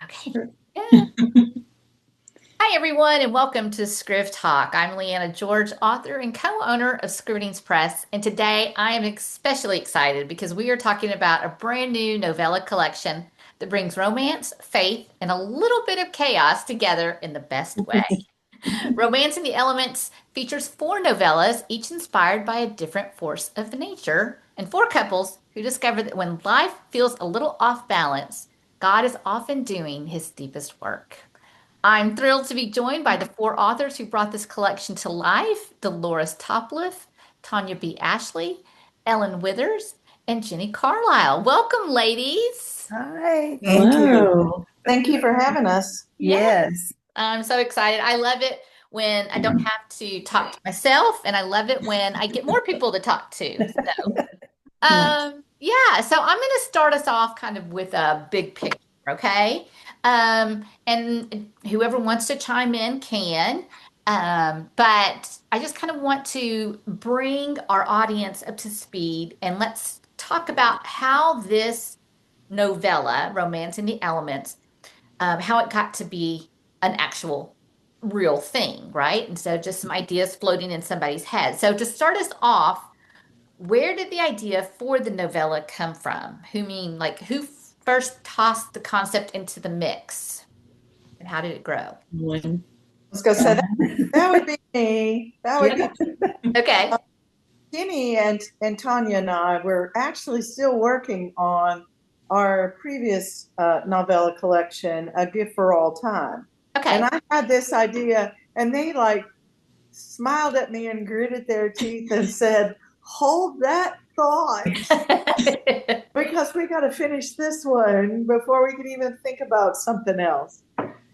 Okay. Yeah. Hi, everyone, and welcome to Scrivtalk. I'm Leanna George, author and co-owner of Scrivenings Press, and today I am especially excited because we are talking about a brand new novella collection that brings romance, faith, and a little bit of chaos together in the best way. Romancing the Elements features four novellas, each inspired by a different force of nature, and four couples who discover that when life feels a little off balance, God is often doing his deepest work. I'm thrilled to be joined by the four authors who brought this collection to life: Delores Topliff, Tanya B. Ashley, Ellen Withers, and Jenny Carlisle. Welcome, ladies. Hi. Thank you. Hello. Thank you for having us. Yeah, Yes. I'm so excited. I love it when I don't have to talk to myself, and I love it when I get more people to talk to. Yeah, so I'm going to start us off kind of with a big picture, okay? And whoever wants to chime in can. But I just kind of want to bring our audience up to speed and let's talk about how this novella, Romance in the Elements, how it got to be an actual real thing, right? Instead of just some ideas floating in somebody's head. So to start us off, where did the idea for the novella come from? Who first tossed the concept into the mix and how did it grow? Let's go say that. That would be me. That would be Okay. Jenny and Tanya and I were actually still working on our previous novella collection, A Gift for All Time. And Okay. I had this idea, and they like smiled at me and gritted their teeth and said, hold that thought because we got to finish this one before we can even think about something else.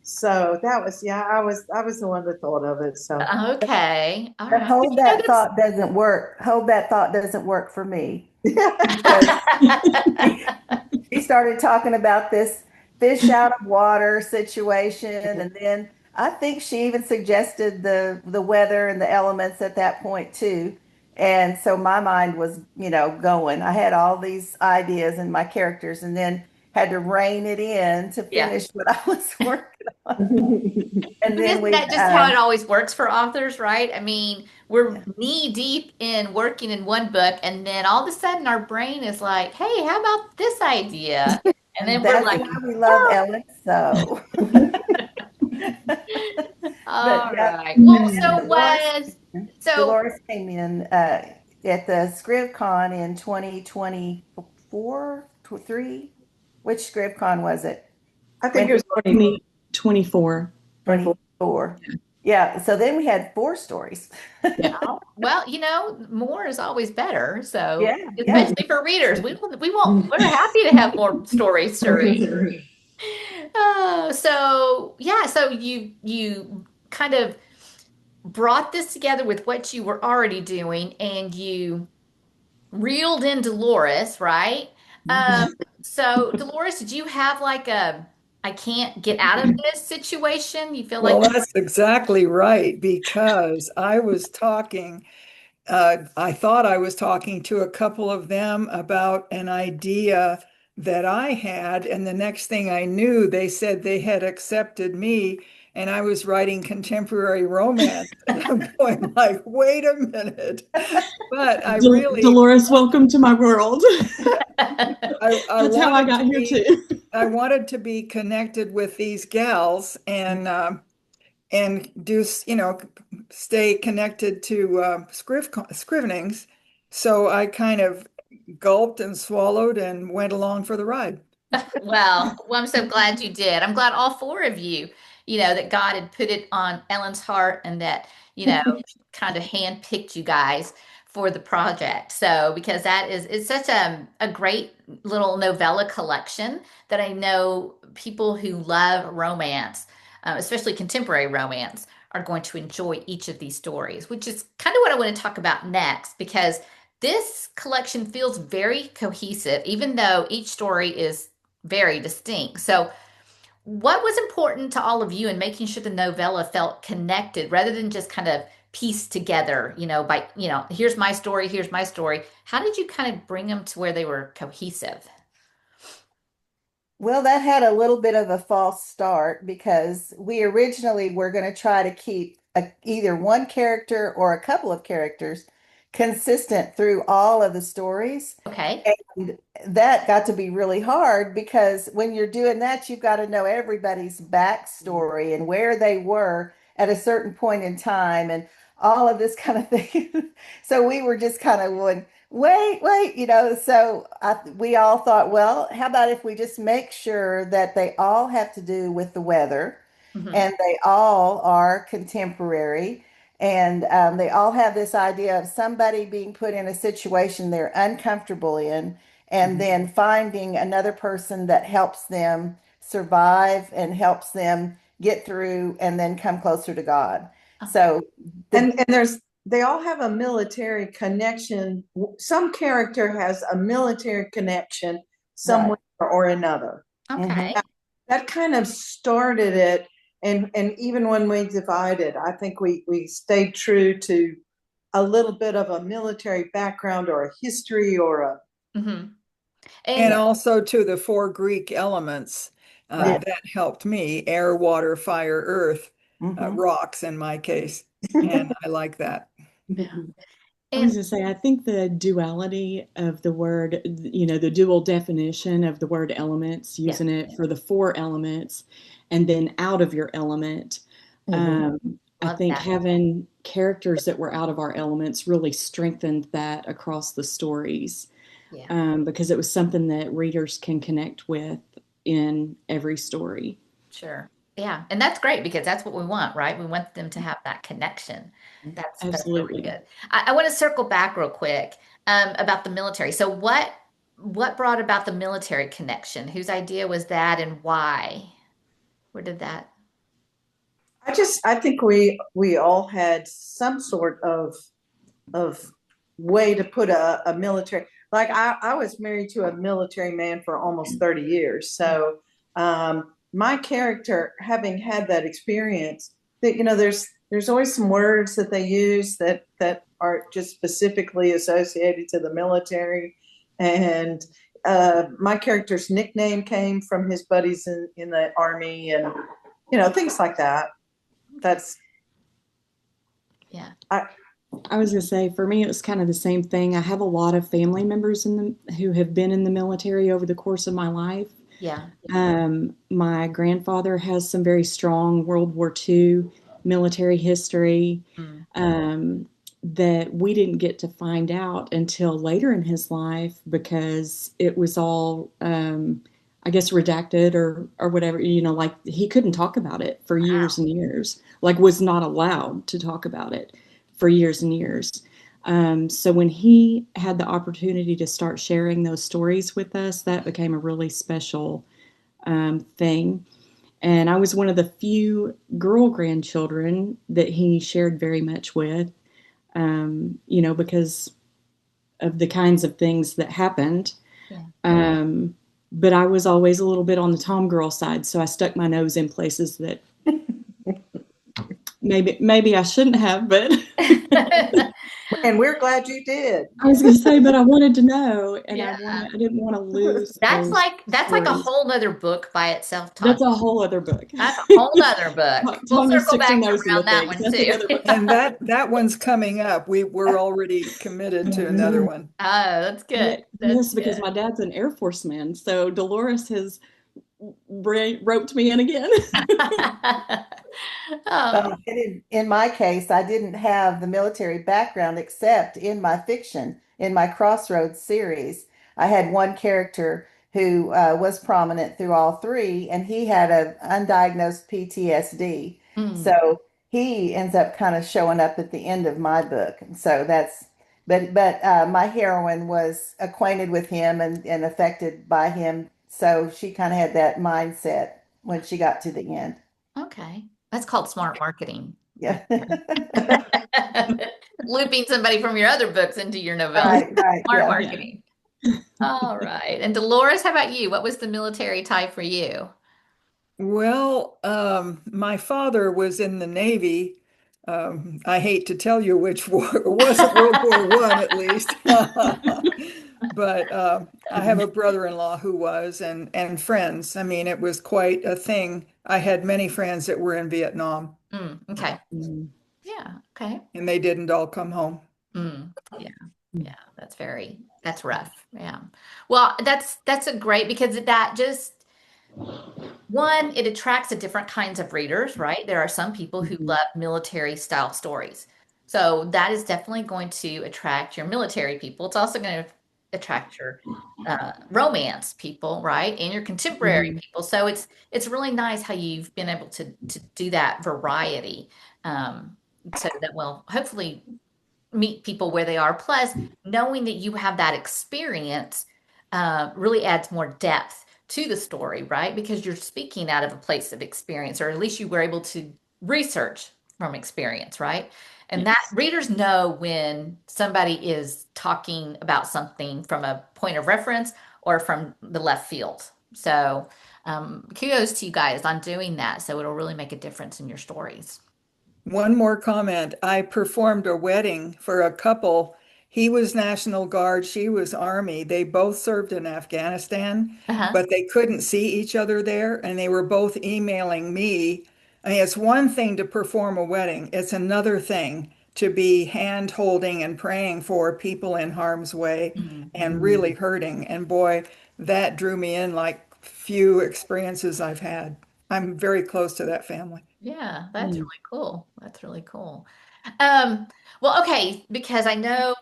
So that was, yeah, I was the one that thought of it. So Okay. All But right. hold that thought doesn't work. Hold that thought doesn't work for me because he started talking about this fish out of water situation, and then I think she even suggested the weather and the elements at that point too. And so my mind was, going. I had all these ideas and my characters, and then had to rein it in to Yeah. finish what I was working on. And And then isn't we, that just how it always works for authors, right? I mean, we're yeah. knee deep in working in one book, and then all of a sudden our brain is like, hey, how about this idea? And And then we're that's like, why we love Ellen so. But all yeah, right. Well, and then so Dolores came in at the ScrivCon in 2024, 3. Which ScrivCon was it? I When think it was 2024. 24. Yeah, so then we had four stories. oh, well, more is always better. So Yeah, yeah. especially for readers, we're happy to have more stories to read. Oh, so yeah, so you kind of brought this together with what you were already doing and you reeled in Dolores, right? Um, so Dolores, did you have like a I can't get out of this situation? You feel Well, like that's exactly right, because I thought I was talking to a couple of them about an idea that I had, and the next thing I knew, they said they had accepted me, and I was writing contemporary romance. And I'm going like, wait a minute. But Dolores, welcome to my world. I That's how I wanted got to here be, too. I wanted to be connected with these gals and do, stay connected to scrivenings. So I kind of gulped and swallowed and went along for the ride. well, I'm so glad you did. I'm glad all four of you, that God had put it on Ellen's heart and that, kind of handpicked you guys for the project. So, because it's such a great little novella collection that I know people who love romance, especially contemporary romance, are going to enjoy each of these stories, which is kind of what I want to talk about next because this collection feels very cohesive, even though each story is very distinct. So, what was important to all of you in making sure the novella felt connected rather than just kind of pieced together, here's my story, here's my story. How did you kind of bring them to where they were cohesive? Well, that had a little bit of a false start because we originally were going to try to keep either one character or a couple of characters consistent through all of the stories. Okay. And that got to be really hard because when you're doing that, you've got to know everybody's backstory and where they were at a certain point in time and all of this kind of thing. So we were just kind of going, wait, so we all thought, well, how about if we just make sure that they all have to do with the weather Hmm. and they all are contemporary and they all have this idea of somebody being put in a situation they're uncomfortable in and then finding another person that helps them survive and helps them get through and then come closer to God. Okay. So And they all have a military connection. Some character has a military connection right. somewhere or another. Mhm. Okay. That kind of started it. And even when we divided, I think we stayed true to a little bit of a military background or a history or a Hmm. And And also to the four Greek elements Right. that helped me: air, water, fire, earth, Mhm. rocks in my case. And I like that. yeah. I was And going to say, I think the duality of the word, the dual definition of the word elements, yeah, using it for the four elements and then out of your element. Mhm. I love think that. having characters that were out of our elements really strengthened that across the stories, Yeah, because it was something that readers can connect with in every story. sure. Yeah, and that's great because that's what we want, right? We want them to have that connection. That's really Absolutely. good. I want to circle back real quick about the military. So what brought about the military connection? Whose idea was that and why? Where did that? I think we all had some sort of way to put a military, like I was married to a military man for almost 30 years. So my character, having had that experience, that there's always some words that they use that are just specifically associated to the military. And my character's nickname came from his buddies in the army and things like that. That's Yeah. I I was going to say, for me, it was kind of the same thing. I have a lot of family members who have been in the military over the course of my life. Yeah. My grandfather has some very strong World War II military history, Mm. that we didn't get to find out until later in his life because it was all, I guess, redacted or whatever. Like he couldn't talk about it for years Wow. and years, like was not allowed to talk about it for years and years. So when he had the opportunity to start sharing those stories with us, that became a really special thing. And I was one of the few girl grandchildren that he shared very much with, because of the kinds of things that happened. Yeah. Um, but I was always a little bit on the Tom girl side, so I stuck my nose in places that maybe I shouldn't have, but and we're glad you did. I was going to say, but I wanted to know, and Yeah. I didn't want to lose those That's like a stories. whole nother book by itself, That's talking. a whole other book. That's a whole nother book. We'll Tanya circle sticks her back nose into around that things. one That's too. another book. And that one's coming up. We're already committed to another one. Oh, that's good. That's Yes, because good. my dad's an Air Force man, so Dolores has roped me in again. Oh, Well, in my case, I didn't have the military background except in my fiction, in my Crossroads series. I had one character who was prominent through all three, and he had a undiagnosed PTSD. mm, So he ends up kind of showing up at the end of my book. And so but my heroine was acquainted with him and affected by him. So she kind of had that mindset when she got to the end. okay. That's called smart marketing. Yeah. Looping somebody from your other books into your novella. Right, Smart yeah. Yeah. marketing. All right. And Dolores, how about you? What was the military tie for you? Well, my father was in the Navy. I hate to tell you which war. It wasn't World War I, at least. But I have a brother-in-law who was, and friends. I mean, it was quite a thing. I had many friends that were in Vietnam, Okay. Mm. Yeah. Okay. and they didn't all come home. Yeah. Yeah. That's rough. Yeah. Well, that's a great because that just one, it attracts a different kinds of readers, right? There are some people who Mhm. love military style stories. So that is definitely going to attract your military people. It's also going to attract your romance people, right? And your contemporary Mhm. people. So it's really nice how you've been able to do that variety. Um, so that will hopefully meet people where they are. Plus, knowing that you have that experience really adds more depth to the story, right? Because you're speaking out of a place of experience, or at least you were able to research from experience, right? And that Yes. readers know when somebody is talking about something from a point of reference or from the left field. So, kudos to you guys on doing that. So it'll really make a difference in your stories. One more comment. I performed a wedding for a couple. He was National Guard, she was Army. They both served in Afghanistan, Uh-huh. but they couldn't see each other there, and they were both emailing me. I mean, it's one thing to perform a wedding, it's another thing to be hand holding and praying for people in harm's way and Mhm. really hurting. And boy, that drew me in like few experiences I've had. I'm very close to that family. Yeah, that's Mm. really cool. That's really cool. Um, well, okay, because I know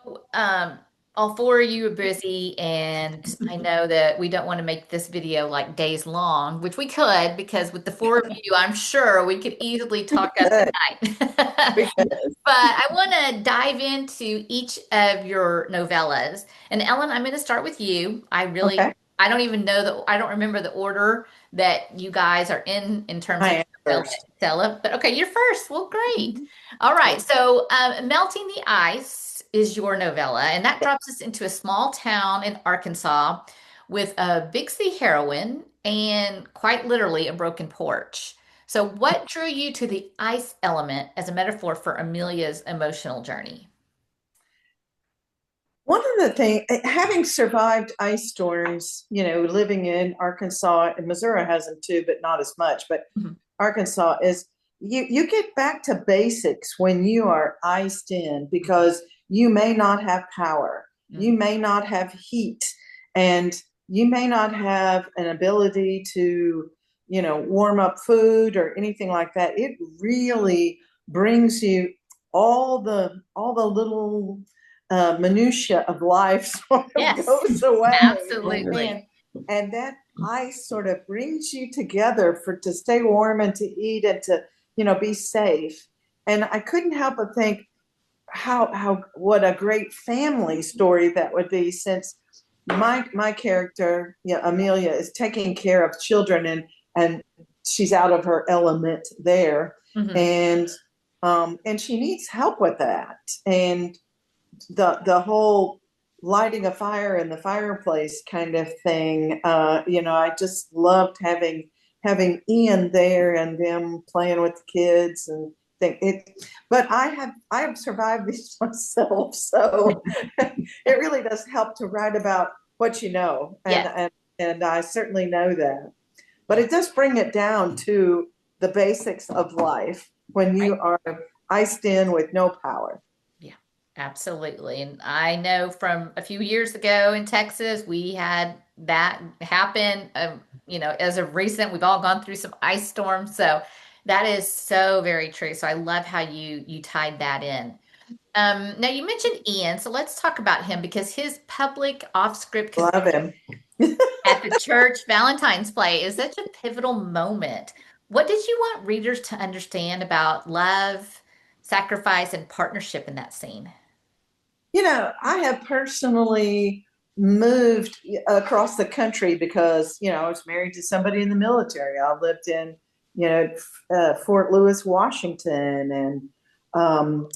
all four of you are busy, and I know that we don't want to make this video like days long, which we could, because with the four of you, I'm sure we could easily talk up the Good. night. Yes. But I want to dive into each of your novellas. And Ellen, I'm going to start with you. Okay. I don't even know I don't remember the order that you guys are in terms I of am novella first. Stella. But okay, you're first. Well, great. Mhm. All right. So, Melting the Ice is your novella, and that drops us into a small town in Arkansas with a big sea heroine and quite literally a broken porch. So, what drew you to the ice element as a metaphor for Amelia's emotional journey? One of the things, having survived ice storms, living in Arkansas and Missouri has them too, but not as much. But Mhm. Arkansas is you get back to basics when you are iced in because you may not have power, you Mhm. may not have heat, and you may not have an ability to, warm up food or anything like that. It really brings you all the little minutia of life sort of Yes, goes away, absolutely. and that ice sort of brings you together for to stay warm and to eat and to be safe. And I couldn't help but think how what a great family story that would be, since my character, Amelia, is taking care of children, and she's out of her element there, Mhm. and she needs help with that. And the whole lighting a fire in the fireplace kind of thing, I just loved having Ian there and them playing with the kids and think it. But I have survived these myself, so it really does help to write about what you know, and Yes. and and I certainly know that. But Yeah. it does bring it down to the basics of life when Right. you are iced in with no power. Yeah, absolutely. And I know from a few years ago in Texas, we had that happen. As of recent, we've all gone through some ice storms. So that is so very true. So I love how you tied that in. Now you mentioned Ian, so let's talk about him because his public off-script Love him. at the church Valentine's play is such a pivotal moment. What did you want readers to understand about love, sacrifice, and partnership in that scene? I have personally moved across the country because, I was married to somebody in the military. I lived in, Fort Lewis, Washington. And,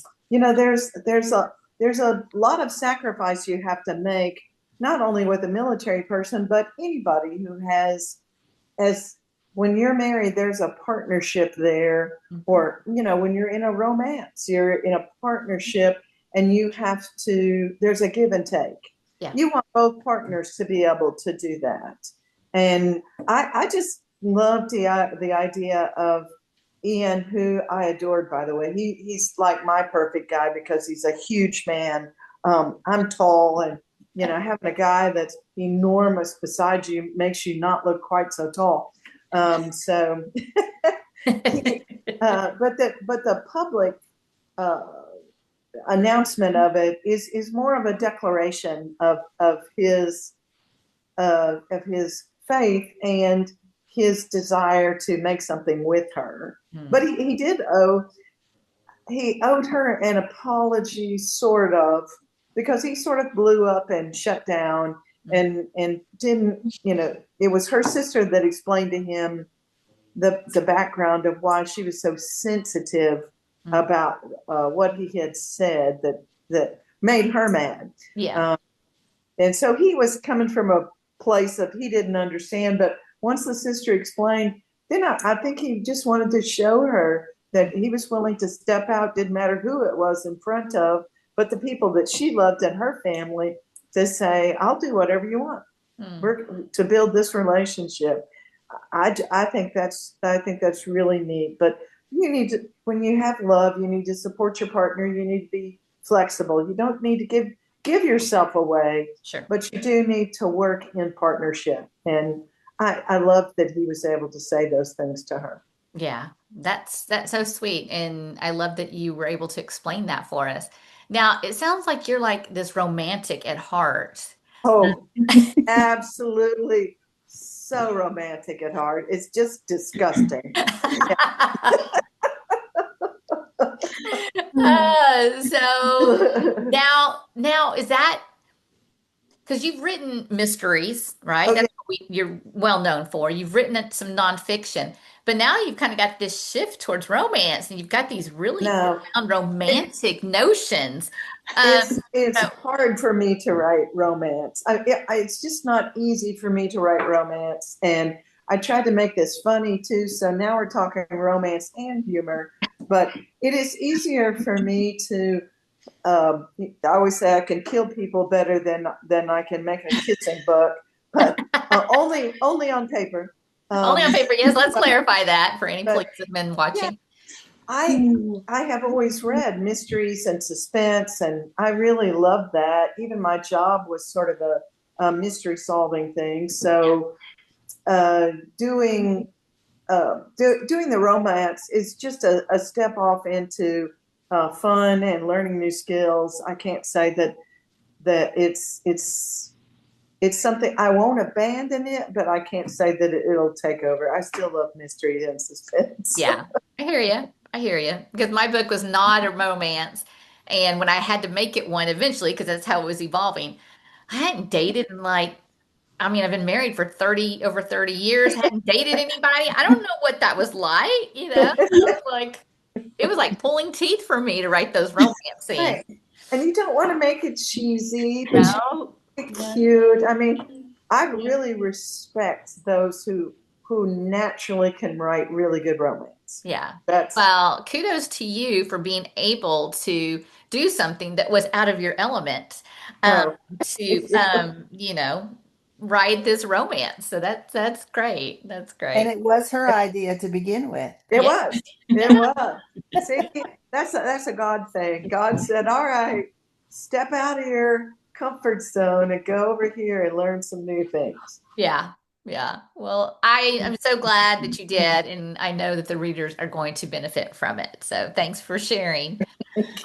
there's a lot of sacrifice you have to make, not only with a military person, but anybody who has, as when you're married, there's a partnership there. Mhm. Or, when you're in a romance, you're in a partnership, and you have to, there's a give and take. Yeah. You want both partners to be able to do that. And I just loved the idea of Ian, who I adored, by the way. He's like my perfect guy because he's a huge man. I'm tall, and having a guy that's enormous beside you makes you not look quite so tall. So, but the public uh, announcement of it is more of a declaration of his faith and his desire to make something with her. But he owed her an apology, sort of, because he sort of blew up and shut down and didn't, it was her sister that explained to him the background of why she was so sensitive about what he had said that made her mad. Yeah. And so he was coming from a place of he didn't understand. But once the sister explained, then I think he just wanted to show her that he was willing to step out, didn't matter who it was in front of, but the people that she loved and her family, to say, I'll do whatever you want. To build this relationship. I think that's really neat. But you need to, when you have love, you need to support your partner. You need to be flexible. You don't need to give yourself away. Sure. But you do need to work in partnership. And I love that he was able to say those things to her. Yeah, that's so sweet. And I love that you were able to explain that for us. Now, it sounds like you're like this romantic at heart. Oh, absolutely. So romantic at heart. It's just disgusting. So now is that because you've written mysteries, right? Oh, That's what you're well known for. You've written some nonfiction, but now you've kind of got this shift towards romance, and you've got these really no, profound romantic notions. it's So, hard for me to write romance. It's just not easy for me to write romance, and I tried to make this funny too. So now we're talking romance and humor, but it is easier for me to. I always say I can kill people better than I can make a kissing book, but only on paper. only on paper, yes. Let's clarify that for any policemen watching. Yeah, I have always read mysteries and suspense, and I really love that. Even my job was sort of a mystery solving thing. So doing the romance is just a step off into fun and learning new skills. I can't say that it's something I won't abandon it, but I can't say that it'll take over. I still love mystery and suspense. Yeah, I hear you. I hear you. Because my book was not a romance. And when I had to make it one eventually, because that's how it was evolving, I hadn't dated in I've been married for over 30 years, hadn't dated anybody. I don't know what that was like, it was like pulling teeth for me to write those romance scenes. Right. And you don't want to make it cheesy, but No. cute. I mean, I really respect those who naturally can write really good romance. Yeah. Well, kudos to you for being able to do something that was out of your element to write this romance. So that's great. That's great. And it was her idea to begin with. It was. It was. See, that's a God thing. God said, all right, step out of your comfort zone and go over here and learn some new things. Yeah. Yeah. Well, I am so glad that you did. And I know that the readers are going to benefit from it. So thanks for sharing.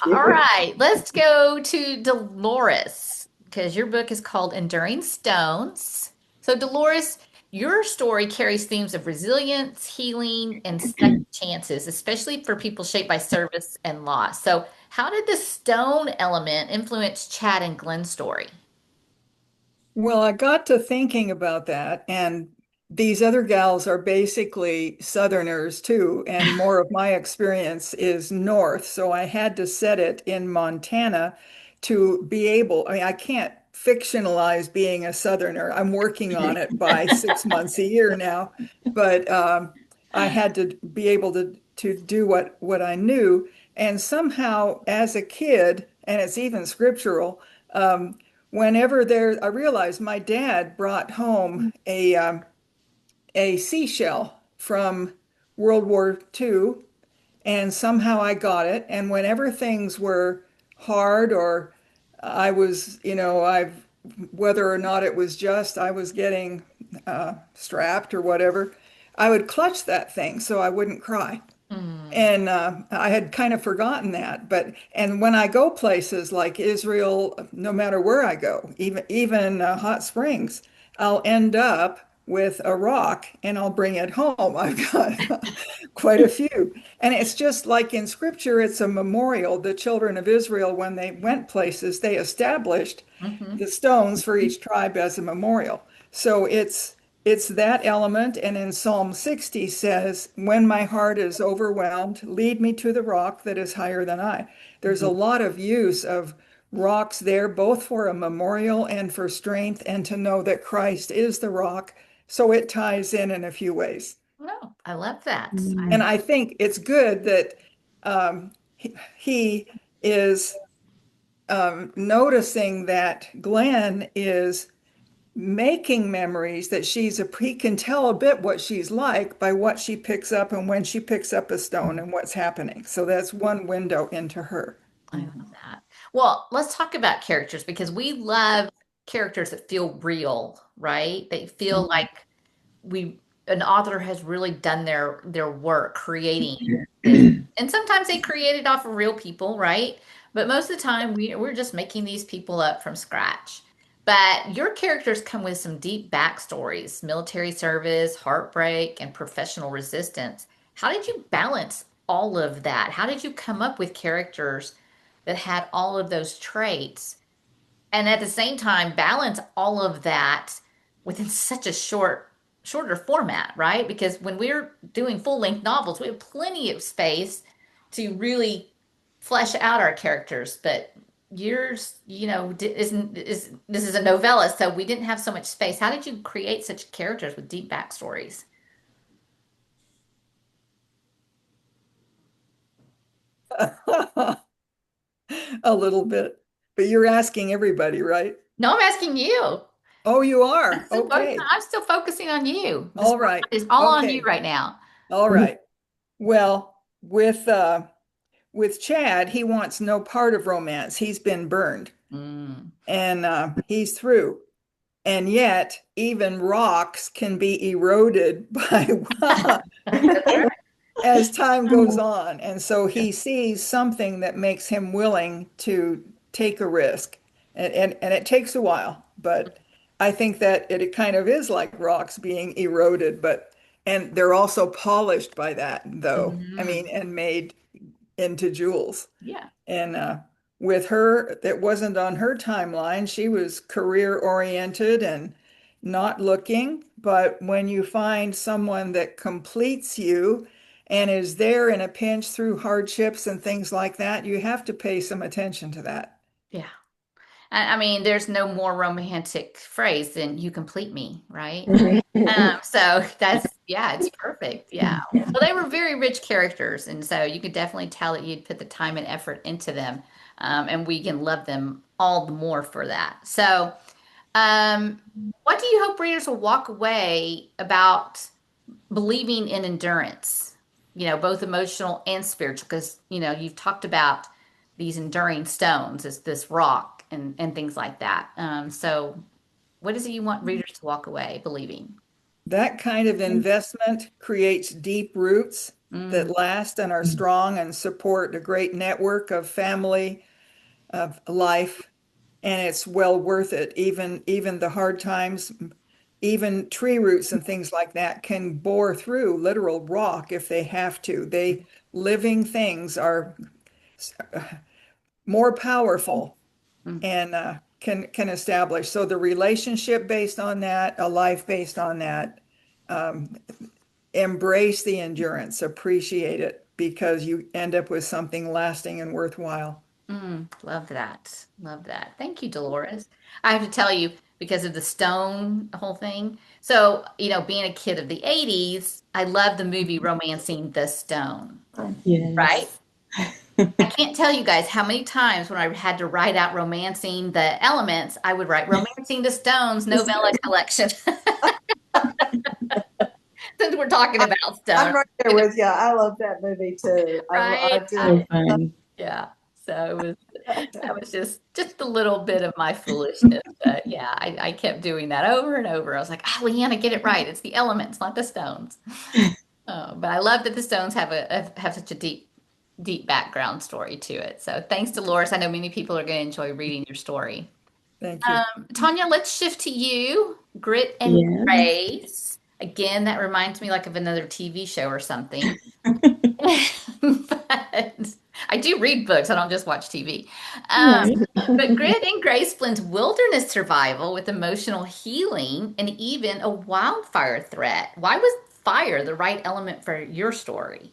All right. Let's go to Delores, because your book is called Enduring Stones. So, Delores, your story carries themes of resilience, healing, and second chances, especially for people shaped by service and loss. So, how did the stone element influence Chad and Glenn's story? Well, I got to thinking about that, and these other gals are basically Southerners too, and more of my experience is North. So I had to set it in Montana to be able, I can't fictionalize being a Southerner. I'm working on it by 6 months a year now, but I had to be able to do what I knew. And somehow as a kid, and it's even scriptural, whenever I realized my dad brought home a seashell from World War II, and somehow I got it. And whenever things were hard or I was, whether or not it was just I was getting strapped or whatever, I would clutch that thing so I wouldn't cry. Mm. And I had kind of forgotten that. And when I go places like Israel, no matter where I go, even hot springs, I'll end up with a rock and I'll bring it home. I've got quite a few. And it's just like in scripture, it's a memorial. The children of Israel, when they went places, they established Hmm. the stones for each tribe as a memorial. So it's that element. And in Psalm 60 says, when my heart is overwhelmed, lead me to the rock that is higher than I. There's a lot of use of rocks there, both for a memorial and for strength, and to know that Christ is the rock. So it ties in a few ways. No, I love that. And I think it's good that he is noticing that Glenn is making memories, that he can tell a bit what she's like by what she picks up and when she picks up a stone and what's happening. So that's one window into her. I love that. Well, let's talk about characters because we love characters that feel real, right? They feel like we an author has really done their work creating this. And sometimes they created off of real people, right? But most of the time we're just making these people up from scratch. But your characters come with some deep backstories, military service, heartbreak, and professional resistance. How did you balance all of that? How did you come up with characters that had all of those traits and at the same time balance all of that within such a shorter format, right? Because when we're doing full-length novels, we have plenty of space to really flesh out our characters, but yours, isn't is this is a novella, so we didn't have so much space. How did you create such characters with deep backstories? A little bit. But you're asking everybody, right? No, I'm asking you. Oh, you are? Okay. I'm still focusing on you. The All spotlight right. is all on you Okay. right now. All right. Well, with Chad, he wants no part of romance. He's been burned Mm. and he's through. And yet, even rocks can be eroded by as time goes on. And so he sees something that makes him willing to take a risk. And it takes a while, but I think that it kind of is like rocks being eroded, and they're also polished by that, though. I Mhm. mean, and made into jewels. Yeah. And with her, that wasn't on her timeline. She was career oriented and not looking. But when you find someone that completes you and is there in a pinch through hardships and things like that, you have to pay some attention to that. Yeah. I mean, there's no more romantic phrase than you complete me, right? So yeah, it's perfect. Yeah. Well, they were very rich characters. And so you could definitely tell that you'd put the time and effort into them. And we can love them all the more for that. So, um, what do you hope readers will walk away about believing in endurance, both emotional and spiritual, because, you've talked about these enduring stones, as this rock and things like that. So what is it you want readers to walk away believing? That kind of investment creates deep roots Mm, that last and are strong and support a great network of family, of life, and it's well worth it. Even the hard times, even tree roots and things like that can bore through literal rock if they have to. They living things are more powerful mm, and can establish. So the relationship based on that, a life based on that, um, embrace the endurance, appreciate it because you end up with something lasting and worthwhile. love that. Love that. Thank you, Dolores. I have to tell you, because of the stone whole thing. So, being a kid of the 80s, I love the movie Romancing the Stone, right? Yes. I can't tell you guys how many times when I had to write out Romancing the Elements, I would write Romancing the Stones novella collection. Since we're talking about I'm stones, right there with you. I love that movie too. I right? do. So fun. Yeah. So it was that was just a little bit of my foolishness. But yeah, I kept doing that over and over. I was like, Leanna, get it right. It's the elements, not the stones. But I love that the stones have such a deep background story to it. So thanks, Dolores. I know many people are going to enjoy reading your story. Thank you. Tanya, let's shift to you. Grit and Yeah. Grace. Again, that reminds me like of another TV show or something. But I do read books. I don't just watch TV. Right. But Grit and Grace blends wilderness survival with emotional healing and even a wildfire threat. Why was fire the right element for your story?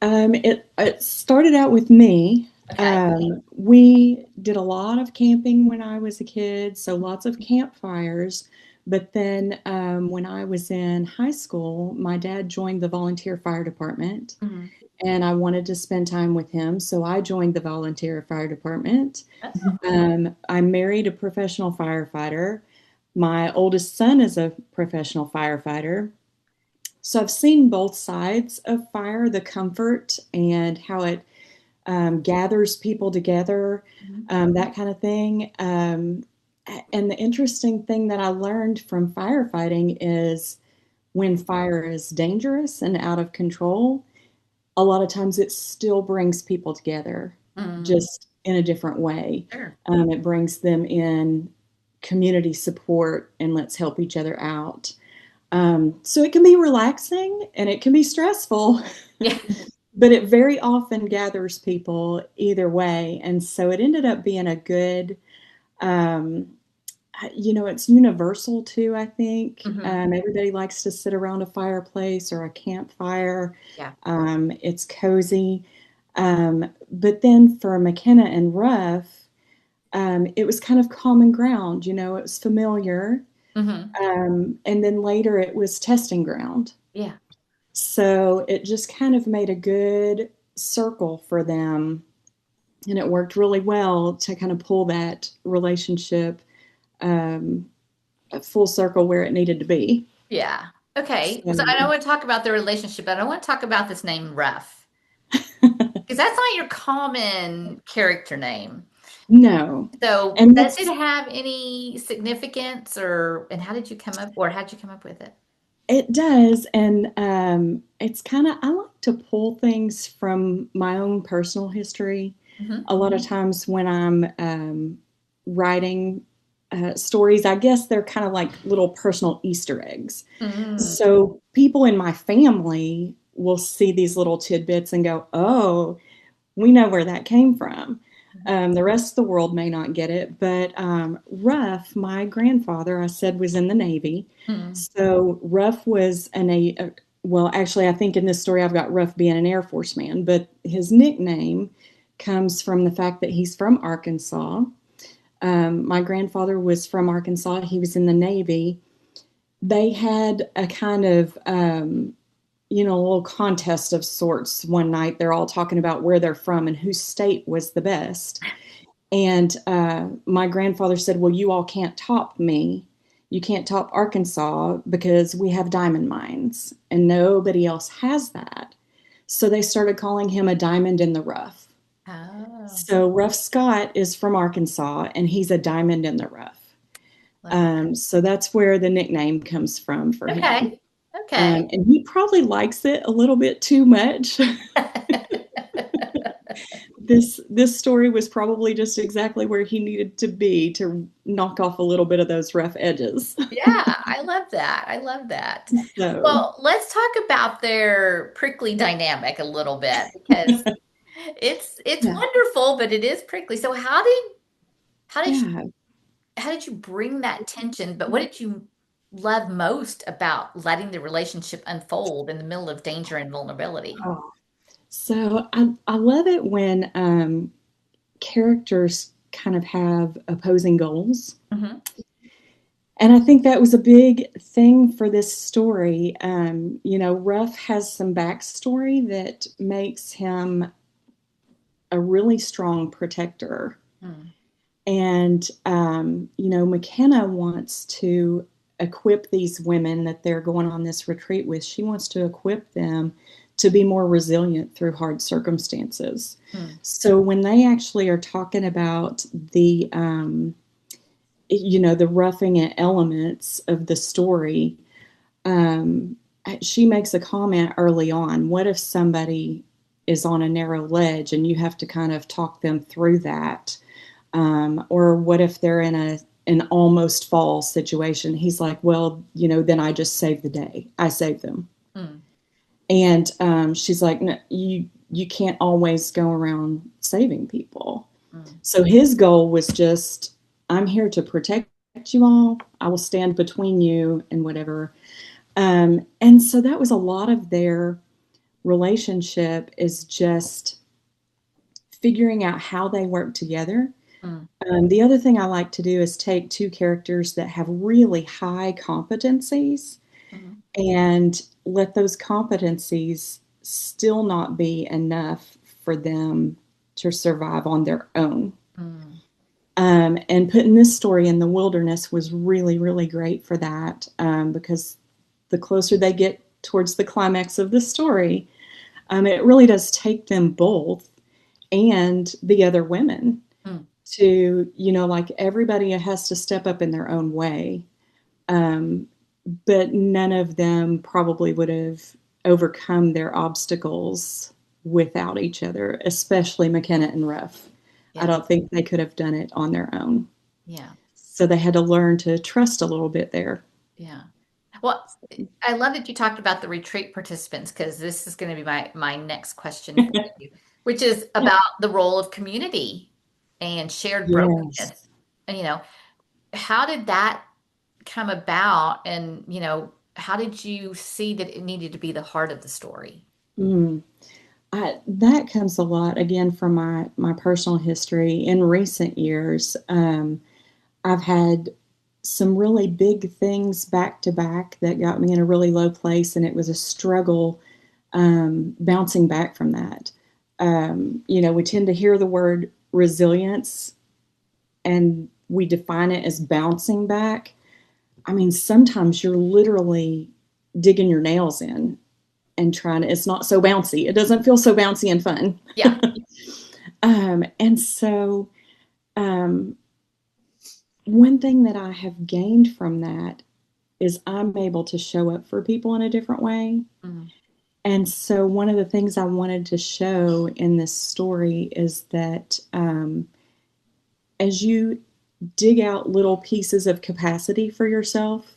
It started out with me. Okay. We did a lot of camping when I was a kid, so lots of campfires. But then when I was in high school, my dad joined the volunteer fire department, Mhm. and I wanted to spend time with him, so I joined the volunteer fire department. Oh, I married a professional firefighter. My oldest son is a professional firefighter. So I've seen both sides of fire, the comfort and how it gathers people together, mhm. that kind of thing. And the interesting thing that I learned from firefighting is when fire is dangerous and out of control, a lot of times it still brings people together, Mm, just in a different way. sure. It brings them in community support and let's help each other out. So it can be relaxing and it can be stressful, Yeah. but it very often gathers people either way. And so it ended up being a good, um, it's universal too, I think. Hmm. Everybody likes to sit around a fireplace or a campfire. Yeah. It's cozy. But then for McKenna and Ruff, it was kind of common ground, it was familiar. Hmm. And then later it was testing ground. Yeah. So it just kind of made a good circle for them. And it worked really well to kind of pull that relationship um, full circle where it needed to be. Yeah. Okay. So I don't So, want to talk about the relationship, but I want to talk about this name Ruff. Because that's not your common character name. no. So And does it that's, have any significance and how did you come up with it? it does. And it's kind of, I like to pull things from my own personal history. Hmm. A lot of times when I'm writing stories, I guess they're kind of like little personal Easter eggs. Mm. So people in my family will see these little tidbits and go, oh, we know where that came from. The rest of the world may not get it, but Ruff, my grandfather, I said was in the Navy. Mm. So Ruff was well, actually, I think in this story I've got Ruff being an Air Force man, but his nickname comes from the fact that he's from Arkansas. My grandfather was from Arkansas. He was in the Navy. They had a kind of a little contest of sorts one night. They're all talking about where they're from and whose state was the best. And my grandfather said, well, you all can't top me. You can't top Arkansas because we have diamond mines and nobody else has that. So they started calling him a diamond in the rough. Oh, So Ruff Scott is from Arkansas and he's a diamond in the rough. So that's where the nickname comes from for him. okay. Okay. And he probably likes it a little bit too much. This story was probably just exactly where he needed to be to knock off a little bit of those rough edges. Yeah, I love that. I love that. So, Well, let's talk about their prickly dynamic a little bit because it's yeah, wonderful, but it is prickly. So how did yeah. how did you bring that tension? But what did you love most about letting the relationship unfold in the middle of danger and vulnerability? Oh. So I love it when characters kind of have opposing goals. Hmm. And I think that was a big thing for this story. Ruff has some backstory that makes him a really strong protector. Mm. And, McKenna wants to equip these women that they're going on this retreat with. She wants to equip them to be more resilient through hard circumstances. Mm. So when they actually are talking about the roughing it elements of the story, she makes a comment early on. What if somebody is on a narrow ledge and you have to kind of talk them through that? Or what if they're in an almost fall situation? He's like, well, then I just save the day. I save them. Mm. And she's like, no, you can't always go around saving people. Mm. So his goal was just, I'm here to protect you all. I will stand between you and whatever. And so that was a lot of their relationship, is just figuring out how they work together. Mm. The other thing I like to do is take two characters that have really high competencies and let those competencies still not be enough for them to survive on their own. And putting this story in the wilderness was really, really great for that, because the closer they get towards the climax of the story, it really does take them both and the other women to, like, everybody has to step up in their own way. But none of them probably would have overcome their obstacles without each other, especially McKenna and Ruff. Yeah. I don't think they could have done it on their own. Yeah. So they had to learn to trust a little bit there. Yeah. Well, I love that you talked about the retreat participants, because this is going to be my next question for you, which is about the role of community and shared brokenness. Yes. And, how did that come about? And, how did you see that it needed to be the heart of the story? That comes a lot, again, from my personal history. In recent years, I've had some really big things back to back that got me in a really low place, and it was a struggle bouncing back from that. We tend to hear the word resilience and we define it as bouncing back. I mean, sometimes you're literally digging your nails in and trying to, it's not so bouncy. It doesn't feel so bouncy and fun. Yeah. And so one thing that I have gained from that is I'm able to show up for people in a different way. And so one of the things I wanted to show in this story is that as you dig out little pieces of capacity for yourself,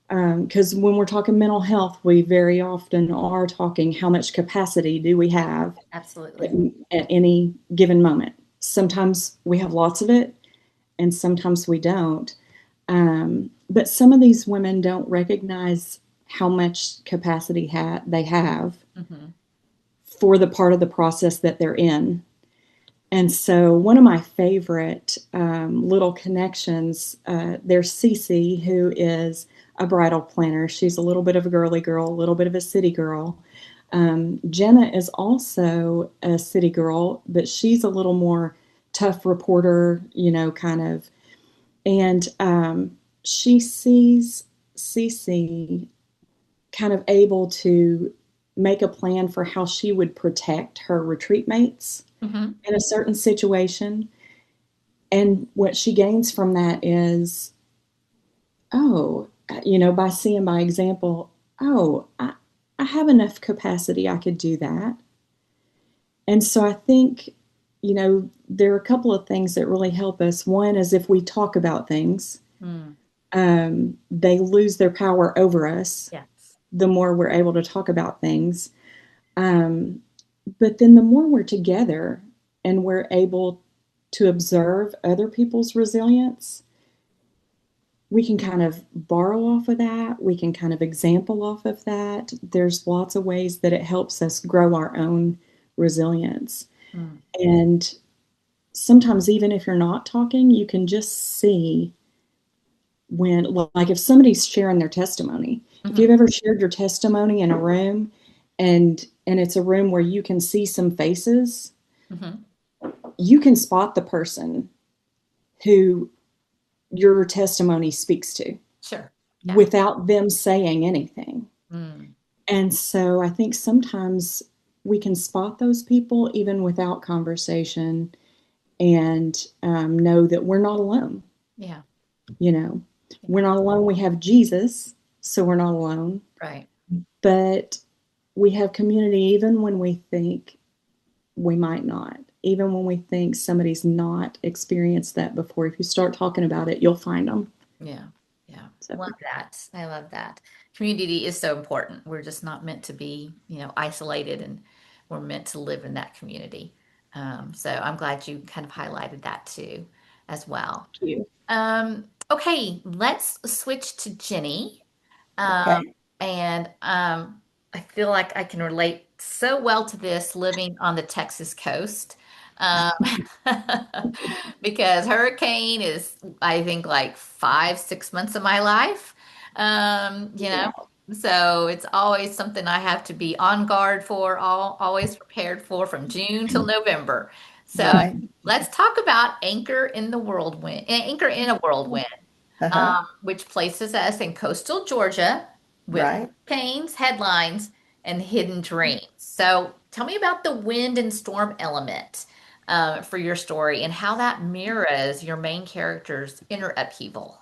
because when we're talking mental health, we very often are talking how much capacity do we have. Absolutely. At any given moment. Sometimes we have lots of it, and sometimes we don't. But some of these women don't recognize how much capacity they have for the part of the process that they're in. And so one of my favorite little connections, there's Cece, who is a bridal planner. She's a little bit of a girly girl, a little bit of a city girl. Jenna is also a city girl, but she's a little more tough reporter, kind of. And she sees Cece kind of able to make a plan for how she would protect her retreat mates in a certain situation. And what she gains from that is, by seeing by example, I have enough capacity, I could do that. And so I think, there are a couple of things that really help us. One is if we talk about things, they lose their power over us. Yes. The more we're able to talk about things. But then the more we're together and we're able to observe other people's resilience, we can kind of borrow off of that. We can kind of example off of that. There's lots of ways that it helps us grow our own resilience. And sometimes even if you're not talking, you can just see when, like if somebody's sharing their testimony, if you've ever shared your testimony in a room and it's a room where you can see some faces, you can spot the person who your testimony speaks to. Sure. Yeah. Without them saying anything. Mm. And so I think sometimes we can spot those people even without conversation, and know that we're not alone. Yeah. We're not alone. We have Jesus, so we're not alone. Right. But we have community even when we think we might not. Even when we think somebody's not experienced that before. If you start talking about it, you'll find them. Yeah. Love that. I love that. Community is so important. We're just not meant to be, isolated, and we're meant to live in that community. So I'm glad you kind of highlighted that too, as well. Thank you. Okay, let's switch to Jenny. Okay. And I feel like I can relate so well to this living on the Texas coast. Um, because hurricane is, I think, like 5, 6 months of my life. Yeah. So it's always something I have to be on guard for, always prepared for from June till November. So Right. let's talk about Anchor in a Whirlwind, Uh-huh. which places us in coastal Georgia with Right. hurricanes, headlines, and hidden dreams. So tell me about the wind and storm element for your story and how that mirrors your main character's inner upheaval.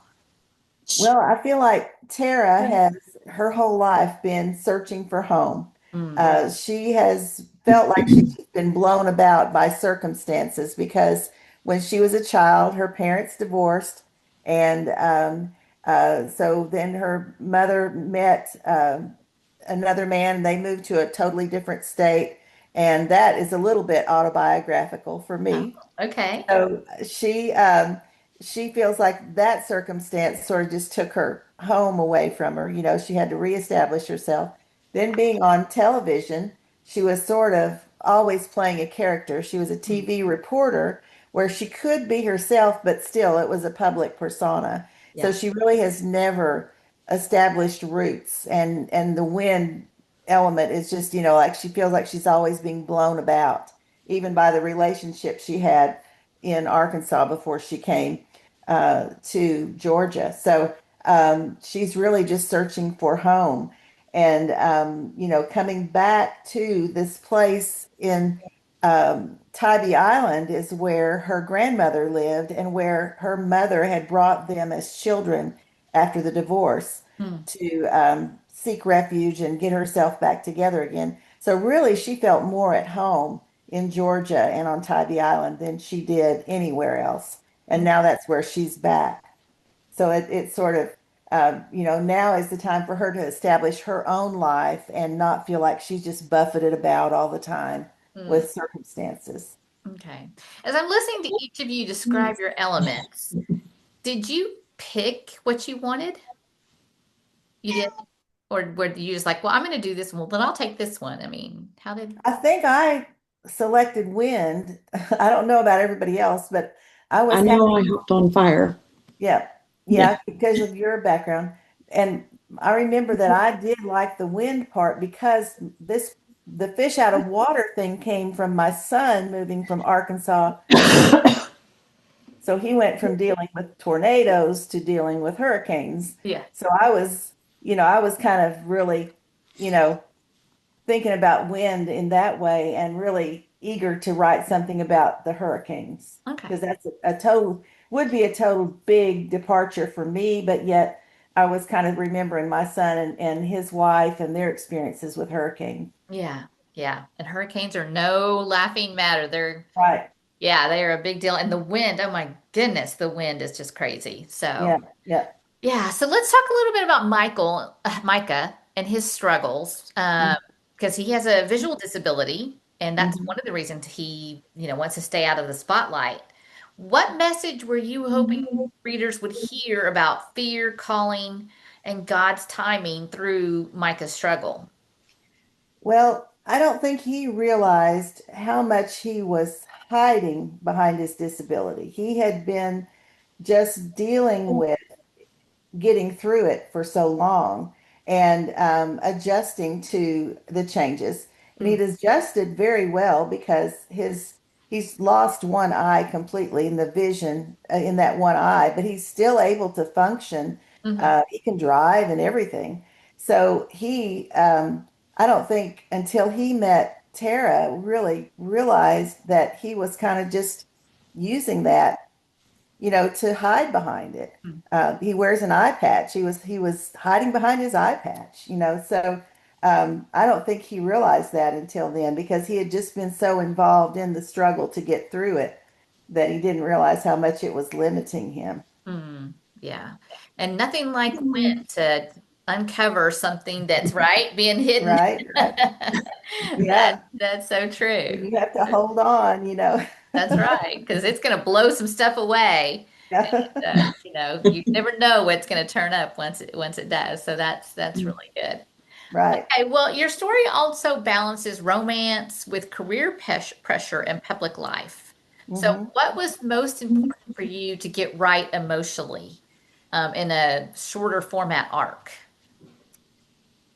Well, I feel like Tara has her whole life been searching for home. Mm, She has felt like she's been blown about by circumstances because when she was a child, her parents divorced, and so then her mother met another man, and they moved to a totally different state, and that is a little bit autobiographical for oh, me. okay. So she feels like that circumstance sort of just took her home away from her. She had to reestablish herself. Then being on television, she was sort of always playing a character. She was a Mm, TV reporter where she could be herself, but still it was a public persona. So yeah. she really has never established roots, and the wind element is just, like she feels like she's always being blown about, even by the relationship she had in Arkansas before she came to Georgia. So she's really just searching for home. And, coming back to this place in Tybee Island is where her grandmother lived and where her mother had brought them as children after the divorce Mm, to seek refuge and get herself back together again. So really, she felt more at home in Georgia and on Tybee Island than she did anywhere else. And mm, now that's where she's back. So it's sort of, now is the time for her to establish her own life and not feel like she's just buffeted about all the time mm. with circumstances. Okay. As I'm listening to each of you describe your elements, did you pick what you wanted? You did? Or were you just like, well, I'm going to do this one, well, then I'll take this one? I mean, how did? I think I selected wind. I don't know about everybody else, but I I was know I happy. hopped on fire. Yeah, Yeah. yeah, because of your background. And I remember that I did like the wind part because the fish out of water thing came from my son moving from Arkansas to, so he went from dealing with tornadoes to dealing with hurricanes. Yeah. So I was kind of really, you know, thinking about wind in that way and really eager to write something about the hurricanes Okay. because that's a total would be a total big departure for me, but yet I was kind of remembering my son and his wife and their experiences with hurricanes. Yeah. Yeah. And hurricanes are no laughing matter. Right. Yeah, they are a big deal. And the wind, oh my goodness, the wind is just crazy. So, Yeah. Yeah. yeah. So let's talk a little bit about Micah, and his struggles, because he has a visual disability, and that's Mhm. one of the reasons he, wants to stay out of the spotlight. What message were you hoping readers would hear about fear, calling, and God's timing through Micah's struggle? Well, I don't think he realized how much he was hiding behind his disability. He had been just dealing with getting through it for so long and adjusting to the changes. And Mm, he'd adjusted very well because he's lost one eye completely in the vision in that one eye, but he's still able to function. Mhm. He can drive and everything. So I don't think until he met Tara, really realized that he was kind of just using that, to hide behind it. He wears an eye patch. He was hiding behind his eye patch, So I don't think he realized that until then because he had just been so involved in the struggle to get through it that he didn't realize how much it was limiting him. Mm, yeah. And nothing like wind to uncover something that's right being hidden. Right? Right. That Yeah. that's so true. You have to hold on. That's right, because it's going to blow some stuff away. You never know what's going to turn up once it does. So that's really good. Right. Okay, well, your story also balances romance with career pressure and public life. So, Hmm. what was most important for you to get right emotionally in a shorter format arc?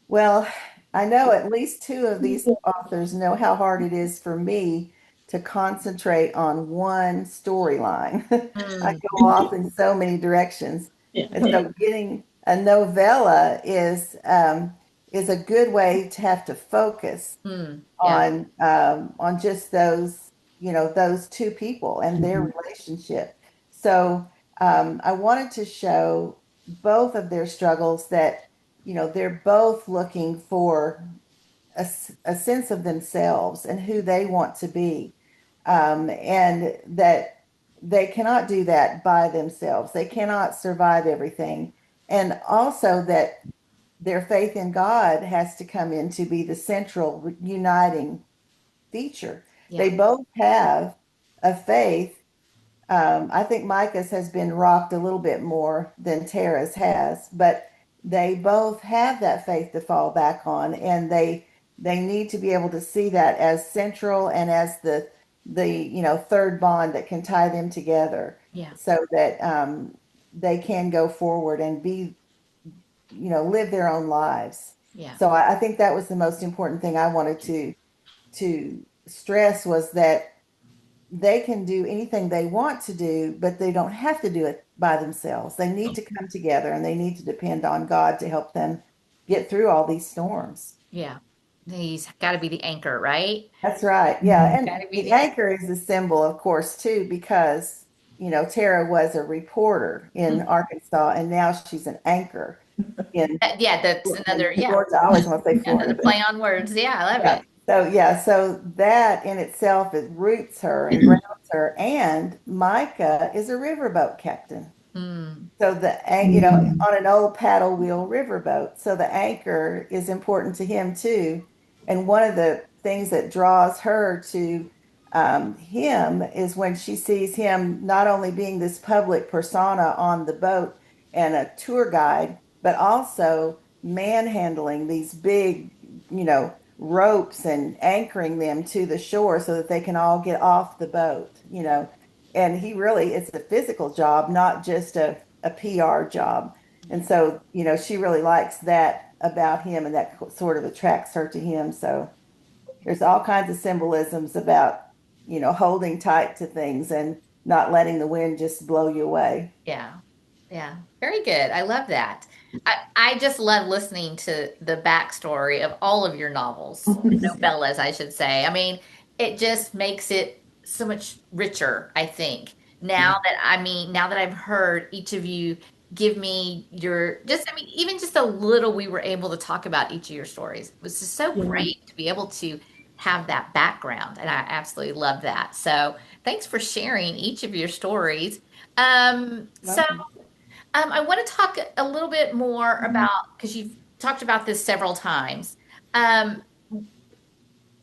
Well, I know at least two of these authors know how hard it is for me to concentrate on one storyline. I Mm, go off in so many directions. Yeah. And so getting a novella is a good way to have to focus yeah, on just those two people and their relationship. So I wanted to show both of their struggles that they're both looking for a sense of themselves and who they want to be, and that they cannot do that by themselves. They cannot survive everything, and also that their faith in God has to come in to be the central uniting feature. yeah, They both have a faith. I think Micah's has been rocked a little bit more than Tara's has, but they both have that faith to fall back on, and they need to be able to see that as central and as the third bond that can tie them together, yeah, so that they can go forward and live their own lives. yeah, So I think that was the most important thing I wanted to stress was that they can do anything they want to do, but they don't have to do it by themselves. They need to come together and they need to depend on God to help them get through all these storms. yeah. He's got to be the anchor, right? That's right. Yeah. And Got to be the the anchor. anchor is a symbol, of course, too, because, Tara was a reporter in Arkansas and now she's an anchor in, Yeah, that's in another, yeah, Georgia. I always want to say another Florida, but play on words. Yeah, I love yeah. it. So that in itself, it roots her and grounds her. And Micah is a riverboat captain. Mm, So on an old paddle wheel riverboat. So the anchor is important to him too. And one of the things that draws her to him is when she sees him not only being this public persona on the boat and a tour guide, but also manhandling these big, ropes and anchoring them to the shore so that they can all get off the boat. And it's a physical job, not just a PR job. And so, she really likes that about him, and that sort of attracts her to him. So there's all kinds of symbolisms about, holding tight to things and not letting the wind just blow you away. yeah. Yeah. Very good. I love that. I just love listening to the backstory of all of your novels, novellas, I should say. I mean, it just makes it so much richer, I think. Now that I've heard each of you give me even just a little we were able to talk about each of your stories. It was just so Yeah. great to be able to have that background. And I absolutely love that. So thanks for sharing each of your stories. So Welcome. I want to talk a little bit more about, because you've talked about this several times. Um,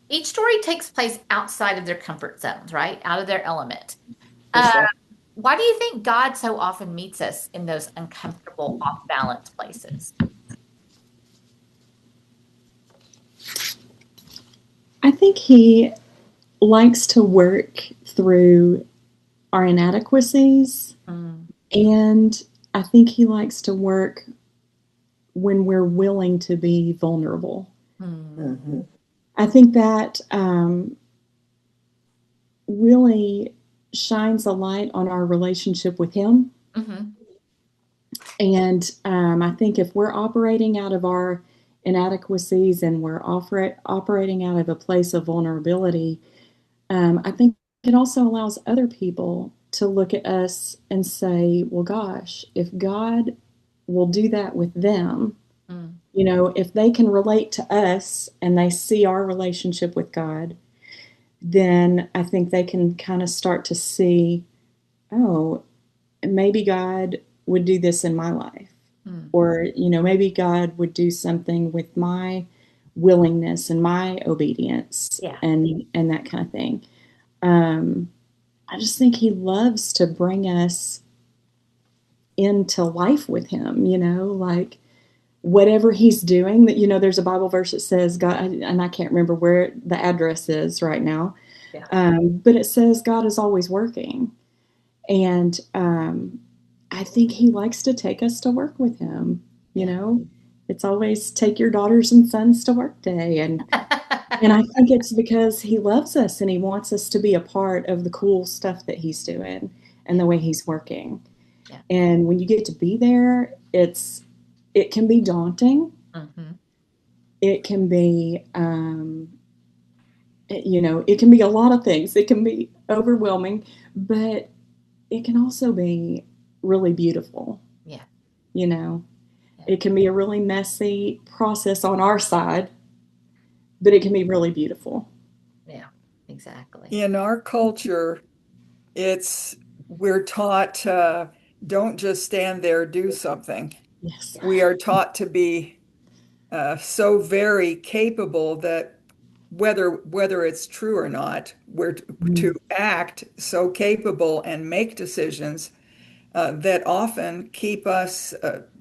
each story takes place outside of their comfort zones, right? Out of their element. That's Uh, right. why do you think God so often meets us in those uncomfortable, off balance places? I think he likes to work through our inadequacies, Mm, and I think he likes to work when we're willing to be vulnerable. mm, Hmm. I think that really shines a light on our relationship with him. Mm-hmm. And I think if we're operating out of our inadequacies and we're operating out of a place of vulnerability, I think it also allows other people to look at us and say, well, gosh, if God will do that with them, if they can relate to us and they see our relationship with God, then I think they can kind of start to see, oh, maybe God would do this in my life. Or, maybe God would do something with my willingness and my obedience and that kind of thing. I just think he loves to bring us into life with him, like whatever he's doing, that, there's a Bible verse that says God, and I can't remember where the address is right now. But it says God is always working. And I think he likes to take us to work with him. It's always take your daughters and sons to work day. And I think it's because he loves us and he wants us to be a part of the cool stuff that he's doing and the way he's working. And when you get to be there, it can be daunting. It can be, it can be a lot of things. It can be overwhelming, but it can also be really beautiful. It can be a really messy process on our side, but it can be really beautiful. Yeah, exactly. In our culture, we're taught don't just stand there, do something. Yes. We are taught to be so very capable that whether it's true or not, we're to act so capable and make decisions that often keep us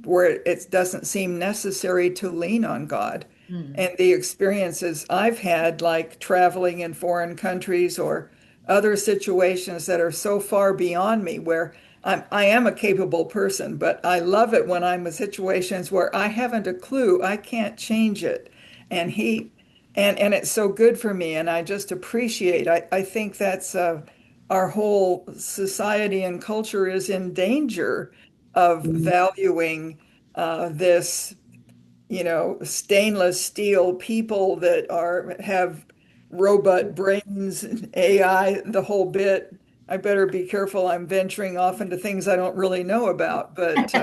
where it doesn't seem necessary to lean on God. And the experiences I've had, like traveling in foreign countries or other situations that are so far beyond me, where I am a capable person, but I love it when I'm in situations where I haven't a clue, I can't change it. And and it's so good for me, and I just appreciate. I think that's our whole society and culture is in danger of valuing this, stainless steel people that have robot brains, AI, the whole bit. I better be careful. I'm venturing off into things I don't really know about, but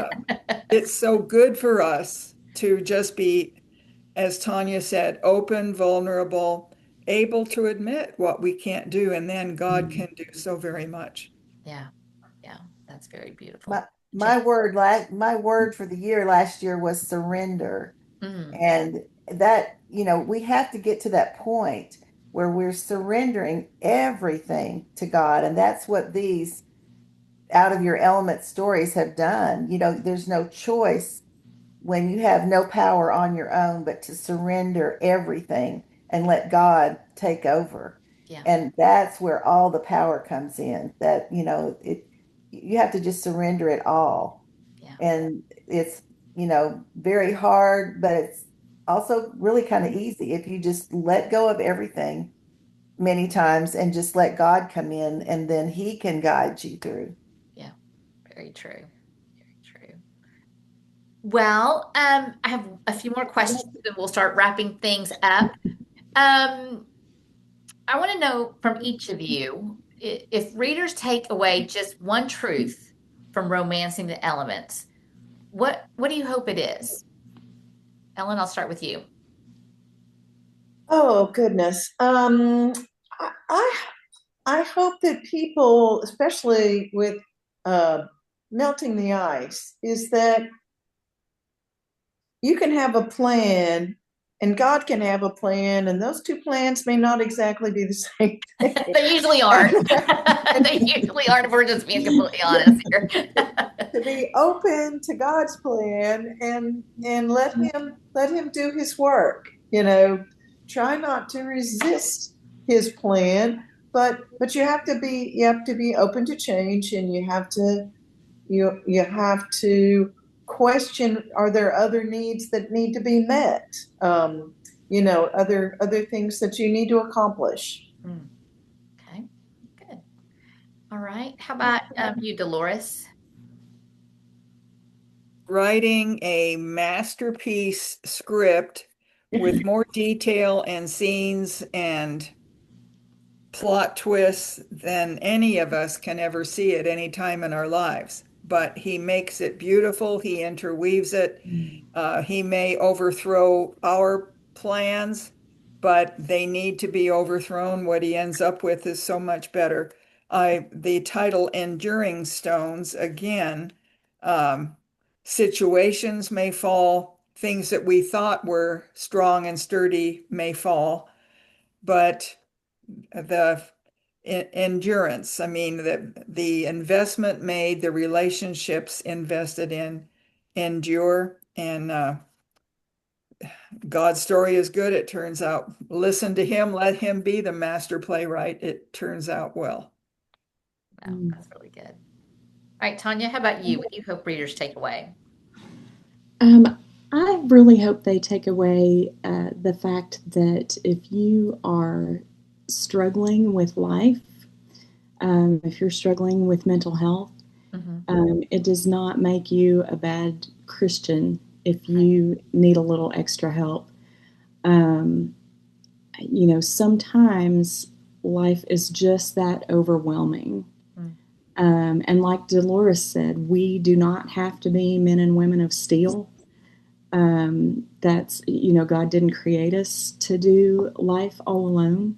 it's so good for us to just be, as Tanya said, open, vulnerable, able to admit what we can't do, and then God can do so very much. Yeah, that's very beautiful. My word for the year last year was surrender. And that, we have to get to that point where we're surrendering everything to God. And that's what these out of your element stories have done. There's no choice when you have no power on your own, but to surrender everything and let God take over. And that's where all the power comes in. That, you have to just surrender it all. And it's, very hard, but it's also really kind of easy if you just let go of everything many times and just let God come in, and then he can guide you through. Yeah, very true. Very true. Well, I have a few more questions and we'll start wrapping things up. I want to know from each of you, if readers take away just one truth from Romancing the Elements, what do you hope it is? Ellen, I'll start with you. Oh goodness. I I hope that people, especially with melting the ice, is that you can have a plan and God can have a plan, and those two plans may not exactly be the same thing. They usually aren't. They usually aren't, if we're just being completely honest here. To be open to God's plan and let him do his work. Try not to resist his plan, but you have to be open to change, and you have to question, are there other needs that need to be met? Other things that you need to accomplish. Okay, All right. How about you, Dolores? Writing a masterpiece script with more detail and scenes and plot twists than any of us can ever see at any time in our lives. But he makes it beautiful. He interweaves it. He may overthrow our plans, but they need to be overthrown. What he ends up with is so much better. The title Enduring Stones, again, situations may fall, things that we thought were strong and sturdy may fall, but the endurance, I mean, the investment made, the relationships invested in endure, and God's story is good, it turns out. Listen to him, let him be the master playwright. It turns out well. Wow, that's really good. All right, Tanya, how about you? What do you hope readers take away? I really hope they take away the fact that if you are struggling with life, if you're struggling with mental health, it does not make you a bad Christian if you need a little extra help. Sometimes life is just that overwhelming. And like Delores said, we do not have to be men and women of steel. God didn't create us to do life all alone.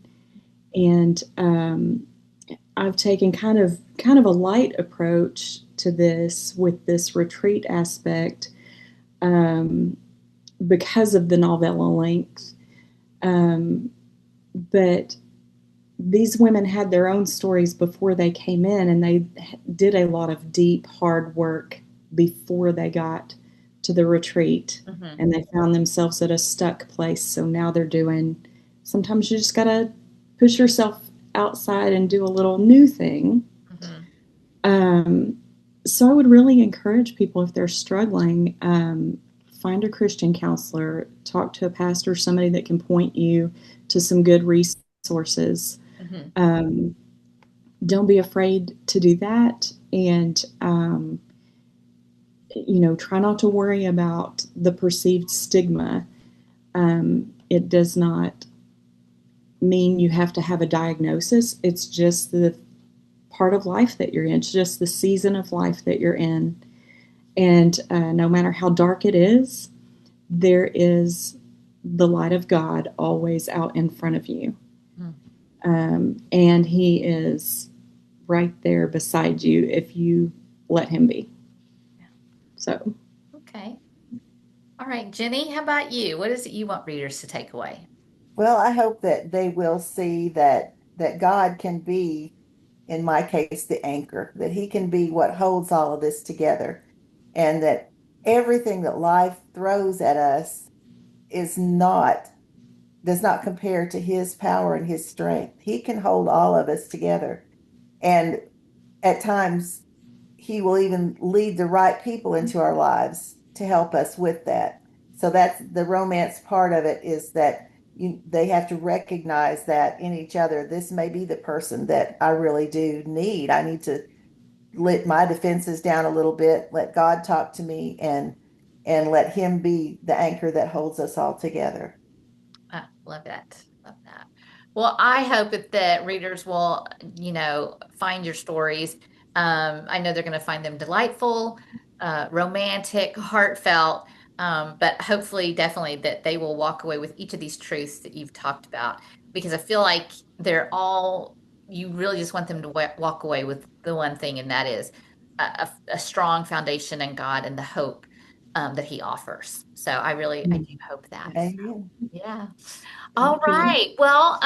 And I've taken kind of a light approach to this with this retreat aspect because of the novella length. But these women had their own stories before they came in, and they did a lot of deep, hard work before they got to the retreat, and they found themselves at a stuck place. So now they're doing, sometimes you just got to push yourself outside and do a little new thing. So I would really encourage people, if they're struggling, find a Christian counselor, talk to a pastor, somebody that can point you to some good resources. Don't be afraid to do that. And, try not to worry about the perceived stigma. It does not mean you have to have a diagnosis. It's just the part of life that you're in. It's just the season of life that you're in. And no matter how dark it is, there is the light of God always out in front of you. And he is right there beside you if you let him be. So. Okay. All right, Jenny, how about you? What is it you want readers to take away? Well, I hope that they will see that God can be, in my case, the anchor, that he can be what holds all of this together, and that everything that life throws at us is not does not compare to his power and his strength. He can hold all of us together. And at times he will even lead the right people into our lives to help us with that. So that's the romance part of it, is that they have to recognize that in each other. This may be the person that I really do need. I need to let my defenses down a little bit, let God talk to me, and let him be the anchor that holds us all together. I love that. Love that. Well, I hope that the readers will, find your stories. I know they're going to find them delightful, romantic, heartfelt, but hopefully, definitely, that they will walk away with each of these truths that you've talked about, because I feel like you really just want them to walk away with the one thing, and that is a strong foundation in God and the hope that he offers. So I do hope that. Amen. Yeah. All right. Well,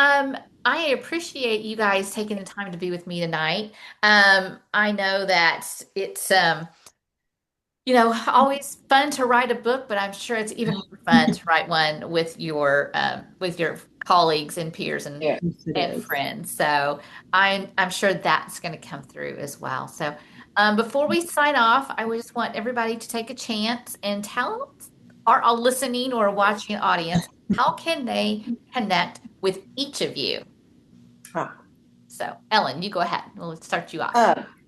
I appreciate you guys taking the time to be with me tonight. I know that it's always fun to write a book, but I'm sure it's even more fun to write one with your colleagues and peers and Yeah. and friends. So I'm sure that's going to come through as well. So before we sign off, I would just want everybody to take a chance and tell our listening or watching audience, how can they connect with each of you? Huh. So Ellen, you go ahead. We'll start you off.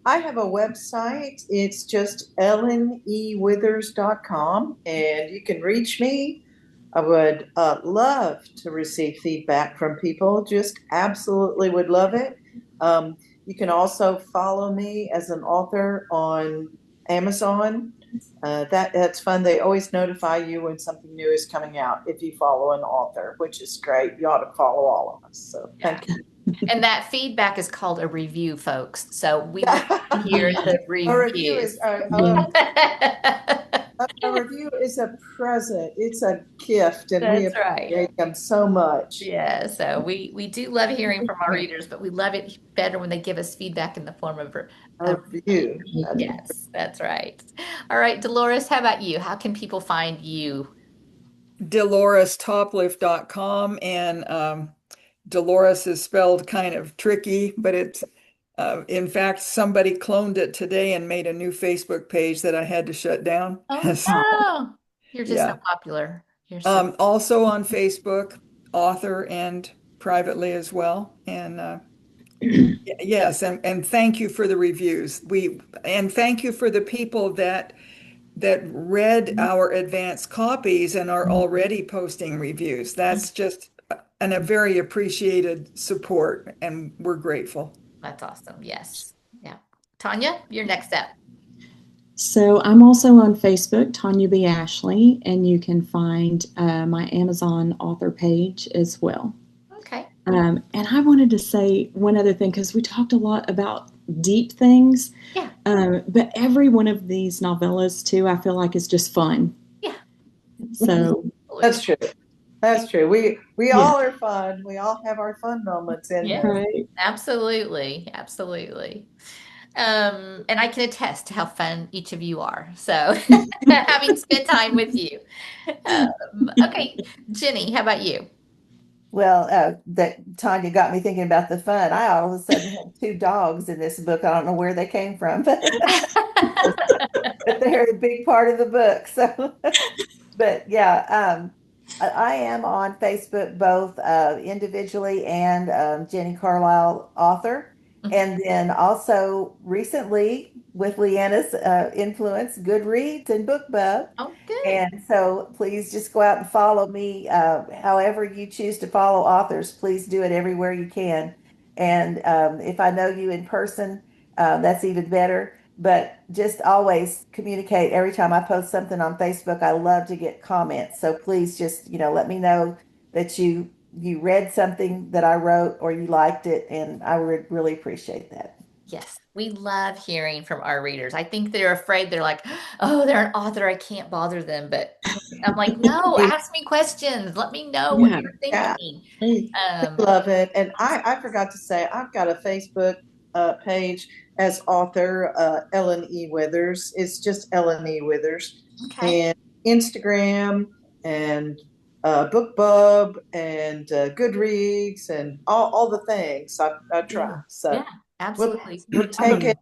I have a website. It's just ellenewithers.com, and you can reach me. I would love to receive feedback from people. Just absolutely would love it. You can also follow me as an author on Amazon. That's fun. They always notify you when something new is coming out if you follow an author, which is great. You ought to follow all of us. So thank you. And that feedback is called a review, folks. So we want to hear the reviews. A review is a present. It's a gift, and we That's right. appreciate them so much. Yeah, so we do love hearing from our readers, but we love it better when they give us feedback in the form of a review. Yes, that's right. All right, Delores, how about you? How can people find you? DeloresTopliff.com, and Delores is spelled kind of tricky, but it's in fact, somebody cloned it today and made a new Facebook page that I had to shut down. Oh, no. You're just so popular. You're so also on Facebook, author and privately as well. And yes, and thank you for the reviews. And thank you for the people that read our advanced copies and are already posting reviews. That's just a very appreciated support, and we're grateful. That's awesome. Yes. Yeah. Tanya, you're next up. So I'm also on Facebook, Tanya B. Ashley, and you can find my Amazon author page as well. Okay. And I wanted to say one other thing, because we talked a lot about deep things. Yeah. But every one of these novellas, too, I feel like is just fun. Yeah. So that's true. That's true. We all are fun. We all have our fun moments in there. Right. Absolutely. Absolutely. And I can attest to how fun each of you are. So having spent time with you. Okay, Jenny, how about you? Well, that Tanya got me thinking about the fun. I all of a sudden had 2 dogs in this book. I don't know where they came from, but they're a big part of the book. So, but yeah, I am on Facebook both individually and Jenny Carlisle author. And then also recently with Leanna's influence, Goodreads and BookBub. Oh, good. And so please just go out and follow me. However you choose to follow authors, please do it everywhere you can. And if I know you in person, that's even better. But just always communicate. Every time I post something on Facebook, I love to get comments. So please just, let me know that you read something that I wrote or you liked it, and I would really appreciate that. Yes, we love hearing from our readers. I think they're afraid. They're like, oh, they're an author. I can't bother them. But I'm like, no, ask me questions. Let me know what you're thinking. I love it. And I forgot to say, I've got a Facebook page as author Ellen E. Withers. It's just Ellen E. Withers. Okay. And Instagram and BookBub and Goodreads and all the things I try. So yeah, absolutely. We'll take it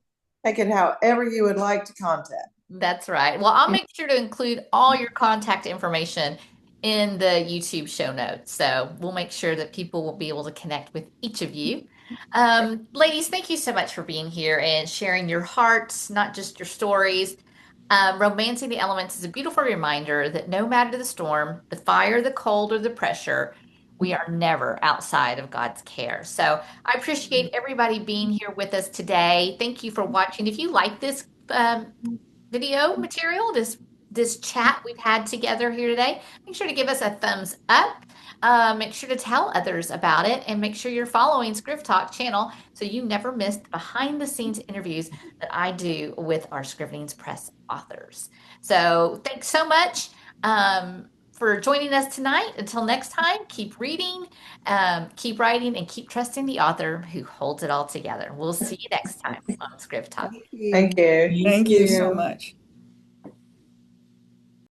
however you would like to contact. That's right. Well, I'll make sure to include all your contact information in the YouTube show notes. So we'll make sure that people will be able to connect with each of you. Ladies, thank you so much for being here and sharing your hearts, not just your stories. Romancing the Elements is a beautiful reminder that no matter the storm, the fire, the cold, or the pressure, we are never outside of God's care. So I appreciate everybody being here with us today. Thank you for watching. If you like this video material, this chat we've had together here today, make sure to give us a thumbs up. Make sure to tell others about it, and make sure you're following Scrivtalk channel so you never miss the behind the scenes interviews that I do with our Scrivenings Press authors. So thanks so much for joining us tonight. Until next time, keep reading, keep writing, and keep trusting the author who holds it all together. We'll see you next time on Scrivtalk. Thank you. Thank you so much.